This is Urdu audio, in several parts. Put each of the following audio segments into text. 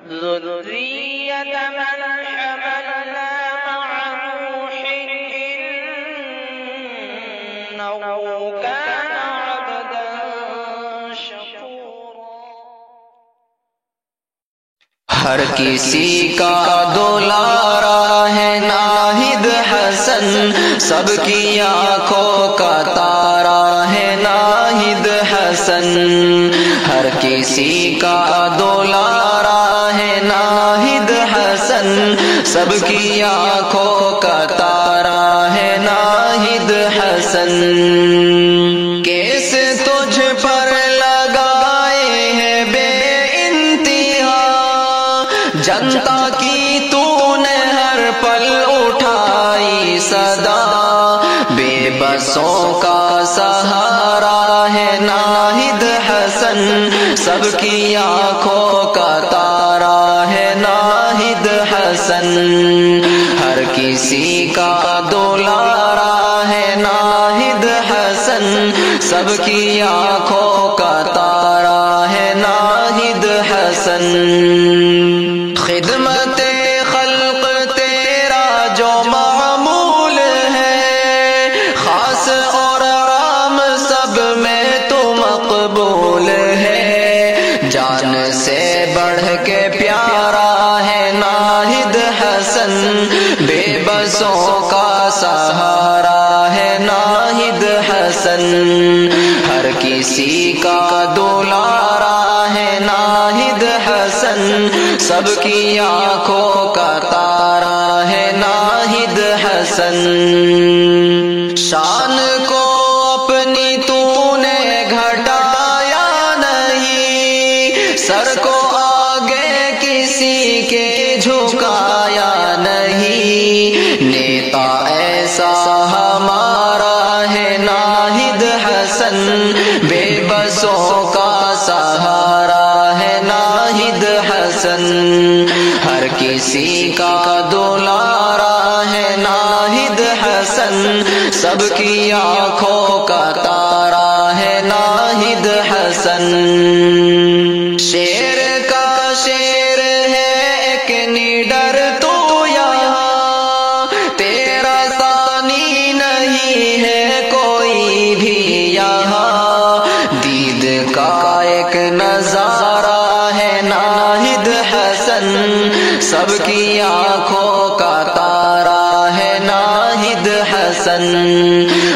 ذرية من حملنا مع نوح إنه كان عبدا شكورا۔ ہر کسی کا دولارا ہے ناہید حسن، سب کی آنکھوں کا تارا ہے ناہید حسن۔ ہر کسی کا دولارا ہے ناہید حسن، سب کی آنکھوں کا تارا ہے ناہید حسن۔ کیس تجھ پر لگائے ہیں بے انتہا، جنتا کی تو نے ہر پل اٹھائی صدا، بے بسوں کا سہارا ہے ناہید حسن، سب کی آنکھوں کا تارا ہے ناہید حسن۔ ہر کسی کا دولارا ہے ناہید حسن، سب کی آنکھوں کا تارا ہے ناہید حسن۔ خدمت خلق تیرا جو معمول ہے، خاص اور عام سب میں تو مقبول ہے، جان سے بڑھ کے پیارا ہے ناہید حسن، بے بسوں کا سہارا ہے ناہید حسن۔ ہر کسی کا دولارا ہے ناہید حسن، سب کی آنکھوں کا تارا ہے ناہید حسن۔ شان کو اپنی تو نے گھٹایا نہیں، سر کو آگے کسی کے جھکایا نہیں، نیتا ایسا ہمارا ہے ناہید حسن، بے بسوں کا سہارا ہے ناہید حسن۔ ہر کسی کا دولارا ہے ناہید حسن، سب کی آنکھوں کا تارا ہے ناہید حسن۔ شیر کا شیر ہے ایک نیڈر تو یہاں، تیرا ثانی نہیں ہے کوئی بھی یہاں، دید کا ایک نظارہ ہے ناہید حسن، سب کی آنکھوں کا تارا ہے ناہید حسن۔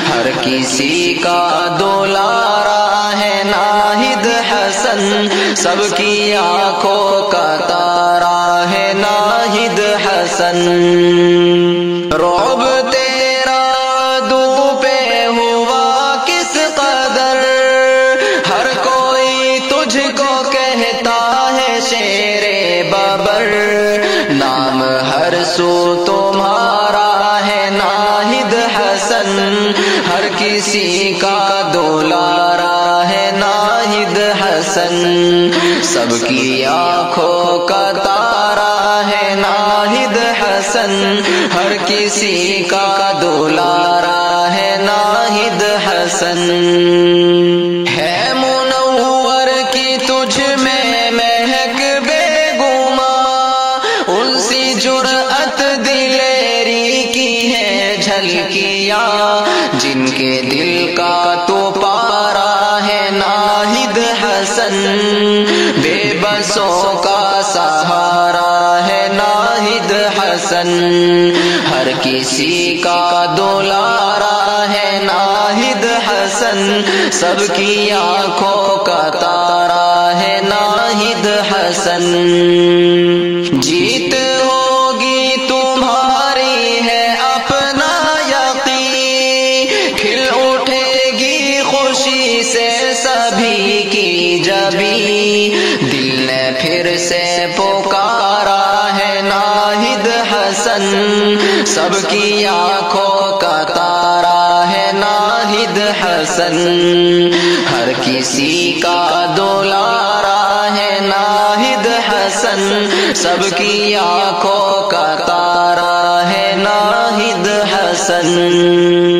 ہر کسی کا دولارا ہے ناہید حسن، سب کی آنکھوں کا تارا ہے ناہید حسن۔ رعب تیرا عدو پہ ہوا کس قدر، ہر کوئی تجھ کو کہتا ہے شیر بابر، نام ہر سو تمہارا ہے ناہید حسن، ہر کسی کا دولارا ہے ناہید حسن، سب کی آنکھوں کا تارا ہے ناہید حسن، ہر کسی کا دولارا ہے ناہید حسن۔ ہے منور کی تجھ میں مہک بے گماں، ان سی جرأت دلیری کی ہے جھلکیاں، جن کے دل کا تو پارا ہے ناہید حسن، بے بسوں کا سہارا ہے ناہید حسن۔ ہر کسی کا دولارا ہے ناہید حسن، سب کی آنکھوں کا تارا ہے ناہید حسن۔ جیت ہوگی تمہاری ہے اپنا یقین، کھل اٹھے گی خوشی سے سبھی کی جبیں، دل نے پھر سے پکارا ہے ناہید حسن، سب کی آنکھوں کا تارا ہے ناہید حسن۔ ہر کسی کا دولارا ہے ناہید حسن، سب کی آنکھوں کا تارا ہے ناہید حسن۔